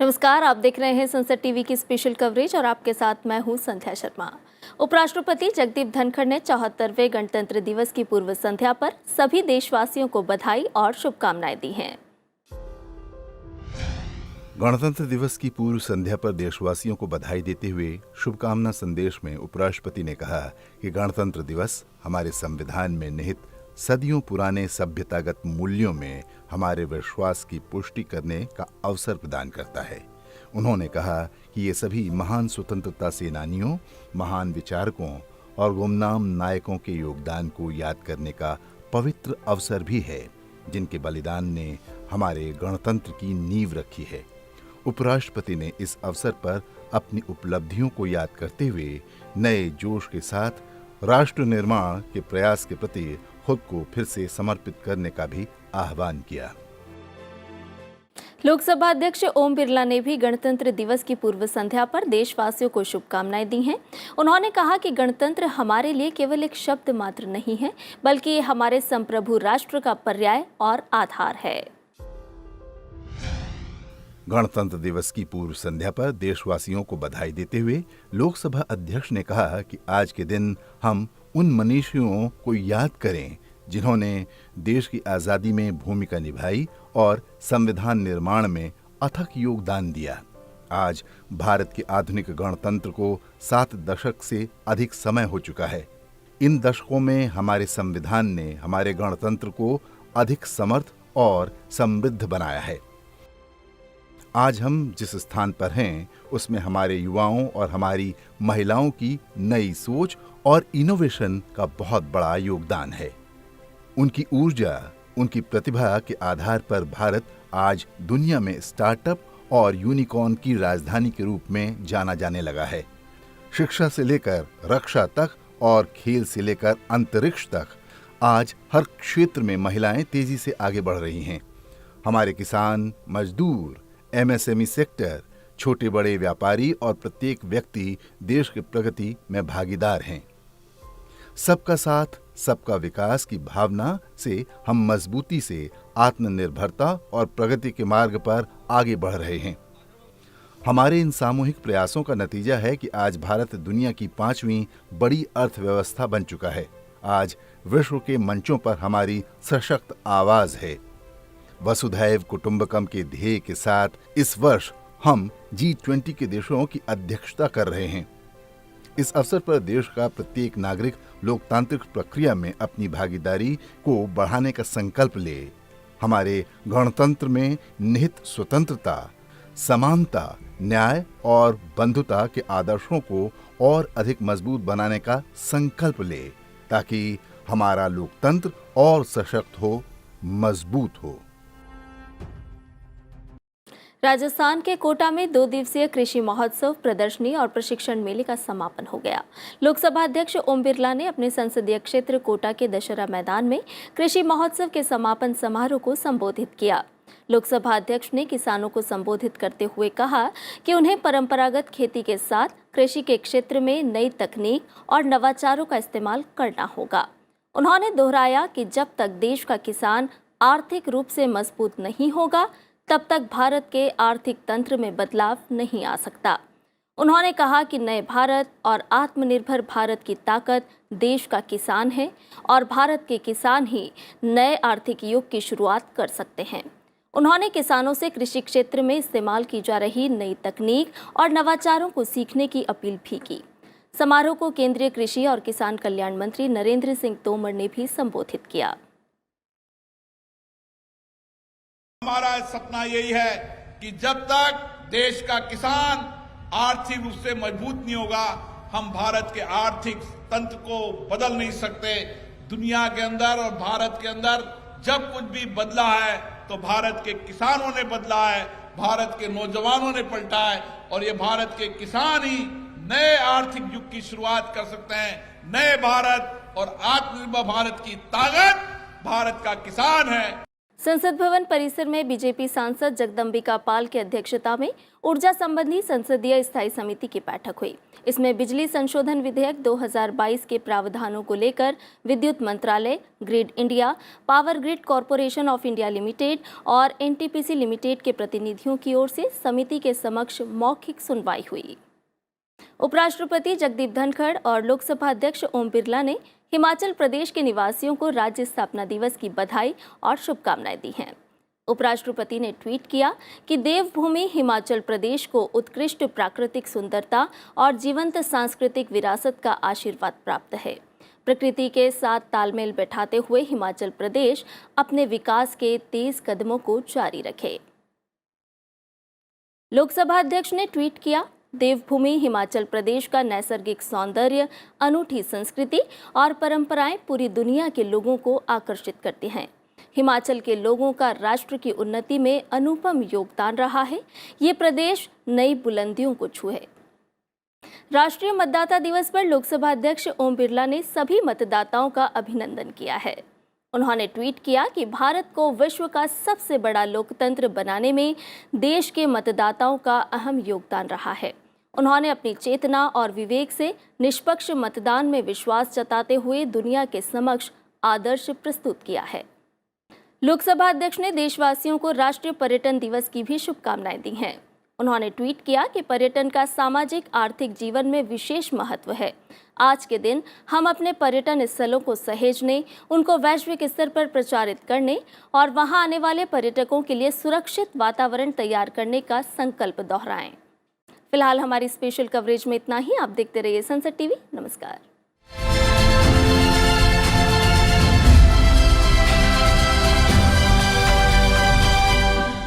नमस्कार, आप देख रहे हैं संसद टीवी की स्पेशल कवरेज और आपके साथ मैं हूं संध्या शर्मा। उपराष्ट्रपति जगदीप धनखड़ ने 74वें गणतंत्र दिवस की पूर्व संध्या पर सभी देशवासियों को बधाई और शुभकामनाएं दी हैं। गणतंत्र दिवस की पूर्व संध्या पर देशवासियों को बधाई देते हुए शुभकामना संदेश में उपराष्ट्रपति ने कहा कि गणतंत्र दिवस हमारे संविधान में निहित सदियों पुराने सभ्यतागत मूल्यों में हमारे विश्वास की पुष्टि करने का अवसर प्रदान करता है। उन्होंने कहा कि ये सभी महान स्वतंत्रता सेनानियों, महान विचारकों और गुमनाम नायकों के योगदान को याद करने का पवित्र अवसर भी है, जिनके बलिदान ने हमारे गणतंत्र की नींव रखी है। उपराष्ट्रपति ने इस अवसर पर अपनी उपलब्धियों को याद करते हुए नए जोश के साथ राष्ट्र निर्माण के प्रयास के प्रति खुद को फिर से समर्पित करने का भी आह्वान किया। लोकसभा अध्यक्ष ओम बिरला ने भी गणतंत्र दिवस की पूर्व संध्या पर देशवासियों को शुभकामनाएं दी हैं। उन्होंने कहा कि गणतंत्र हमारे लिए केवल एक शब्द मात्र नहीं है, बल्कि ये हमारे संप्रभु राष्ट्र का पर्याय और आधार है। गणतंत्र दिवस की पूर्व संध्या पर देशवासियों को बधाई देते हुए लोकसभा अध्यक्ष ने कहा कि आज के दिन हम उन मनीषियों को याद करें जिन्होंने देश की आजादी में भूमिका निभाई और संविधान निर्माण में अथक योगदान दिया। आज भारत के आधुनिक गणतंत्र को 7 दशक से अधिक समय हो चुका है। इन दशकों में हमारे संविधान ने हमारे गणतंत्र को अधिक समर्थ और समृद्ध बनाया है। आज हम जिस स्थान पर हैं, उसमें हमारे युवाओं और हमारी महिलाओं की नई सोच और इनोवेशन का बहुत बड़ा योगदान है। उनकी ऊर्जा, उनकी प्रतिभा के आधार पर भारत आज दुनिया में स्टार्टअप और यूनिकॉर्न की राजधानी के रूप में जाना जाने लगा है। शिक्षा से लेकर रक्षा तक और खेल से लेकर अंतरिक्ष तक आज हर क्षेत्र में महिलाएं तेजी से आगे बढ़ रही हैं। हमारे किसान, मजदूर, एमएसएमई सेक्टर, छोटे बड़े व्यापारी और प्रत्येक व्यक्ति देश की प्रगति में भागीदार हैं। सबका साथ, सबका विकास की भावना से हम मजबूती से आत्मनिर्भरता और प्रगति के मार्ग पर आगे बढ़ रहे हैं। हमारे इन सामूहिक प्रयासों का नतीजा है कि आज भारत दुनिया की 5वीं बड़ी अर्थव्यवस्था बन चुका है। आज विश्व के मंचों पर हमारी सशक्त आवाज है। वसुधैव कुटुंबकम के ध्येय के साथ इस वर्ष हम G20 के देशों की अध्यक्षता कर रहे हैं। इस अवसर पर देश का प्रत्येक नागरिक लोकतांत्रिक प्रक्रिया में अपनी भागीदारी को बढ़ाने का संकल्प ले। हमारे गणतंत्र में निहित स्वतंत्रता, समानता, न्याय और बंधुता के आदर्शों को और अधिक मजबूत बनाने का संकल्प ले, ताकि हमारा लोकतंत्र और सशक्त हो, मजबूत हो। राजस्थान के कोटा में 2 दिवसीय कृषि महोत्सव, प्रदर्शनी और प्रशिक्षण मेले का समापन हो गया। लोकसभा अध्यक्ष ओम बिरला ने अपने संसदीय क्षेत्र कोटा के दशहरा मैदान में कृषि महोत्सव के समापन समारोह को संबोधित किया। लोकसभा अध्यक्ष ने किसानों को संबोधित करते हुए कहा कि उन्हें परंपरागत खेती के साथ कृषि के क्षेत्र में नई तकनीक और नवाचारों का इस्तेमाल करना होगा। उन्होंने दोहराया कि जब तक देश का किसान आर्थिक रूप से मजबूत नहीं होगा, तब तक भारत के आर्थिक तंत्र में बदलाव नहीं आ सकता। उन्होंने कहा कि नए भारत और आत्मनिर्भर भारत की ताकत देश का किसान है और भारत के किसान ही नए आर्थिक युग की शुरुआत कर सकते हैं। उन्होंने किसानों से कृषि क्षेत्र में इस्तेमाल की जा रही नई तकनीक और नवाचारों को सीखने की अपील भी की। समारोह को केंद्रीय कृषि और किसान कल्याण मंत्री नरेंद्र सिंह तोमर ने भी संबोधित किया। हमारा सपना यही है कि जब तक देश का किसान आर्थिक रूप से मजबूत नहीं होगा, हम भारत के आर्थिक तंत्र को बदल नहीं सकते। दुनिया के अंदर और भारत के अंदर जब कुछ भी बदला है तो भारत के किसानों ने बदला है, भारत के नौजवानों ने पलटा है और ये भारत के किसान ही नए आर्थिक युग की शुरुआत कर सकते हैं। नए भारत और आत्मनिर्भर भारत की ताकत भारत का किसान है। संसद भवन परिसर में बीजेपी सांसद जगदम्बिका पाल की अध्यक्षता में ऊर्जा संबंधी संसदीय स्थायी समिति की बैठक हुई। इसमें बिजली संशोधन विधेयक 2022 के प्रावधानों को लेकर विद्युत मंत्रालय, grid India, power grid corporation of India limited और एनटीपीसी लिमिटेड के प्रतिनिधियों की ओर से समिति के समक्ष मौखिक सुनवाई हुई। उपराष्ट्रपति जगदीप धनखड़ और लोकसभा अध्यक्ष ओम बिरला ने हिमाचल प्रदेश के निवासियों को राज्य स्थापना दिवस की बधाई और शुभकामनाएं दी हैं। उपराष्ट्रपति ने ट्वीट किया कि देवभूमि हिमाचल प्रदेश को उत्कृष्ट प्राकृतिक सुंदरता और जीवंत सांस्कृतिक विरासत का आशीर्वाद प्राप्त है। प्रकृति के साथ तालमेल बैठाते हुए हिमाचल प्रदेश अपने विकास के तेज कदमों को जारी रखे। लोकसभा अध्यक्ष ने ट्वीट किया, देवभूमि हिमाचल प्रदेश का नैसर्गिक सौंदर्य, अनूठी संस्कृति और परंपराएं पूरी दुनिया के लोगों को आकर्षित करती हैं। हिमाचल के लोगों का राष्ट्र की उन्नति में अनुपम योगदान रहा है। ये प्रदेश नई बुलंदियों को छुए। राष्ट्रीय मतदाता दिवस पर लोकसभा अध्यक्ष ओम बिरला ने सभी मतदाताओं का अभिनंदन किया है। उन्होंने ट्वीट किया कि भारत को विश्व का सबसे बड़ा लोकतंत्र बनाने में देश के मतदाताओं का अहम योगदान रहा है। उन्होंने अपनी चेतना और विवेक से निष्पक्ष मतदान में विश्वास जताते हुए दुनिया के समक्ष आदर्श प्रस्तुत किया है। लोकसभा अध्यक्ष ने देशवासियों को राष्ट्रीय पर्यटन दिवस की भी शुभकामनाएं दी हैं। उन्होंने ट्वीट किया कि पर्यटन का सामाजिक आर्थिक जीवन में विशेष महत्व है। आज के दिन हम अपने पर्यटन स्थलों को सहेजने, उनको वैश्विक स्तर पर प्रचारित करने और वहां आने वाले पर्यटकों के लिए सुरक्षित वातावरण तैयार करने का संकल्प दोहराएं। फिलहाल हमारी स्पेशल कवरेज में इतना ही। आप देखते रहिए संसद टीवी। नमस्कार।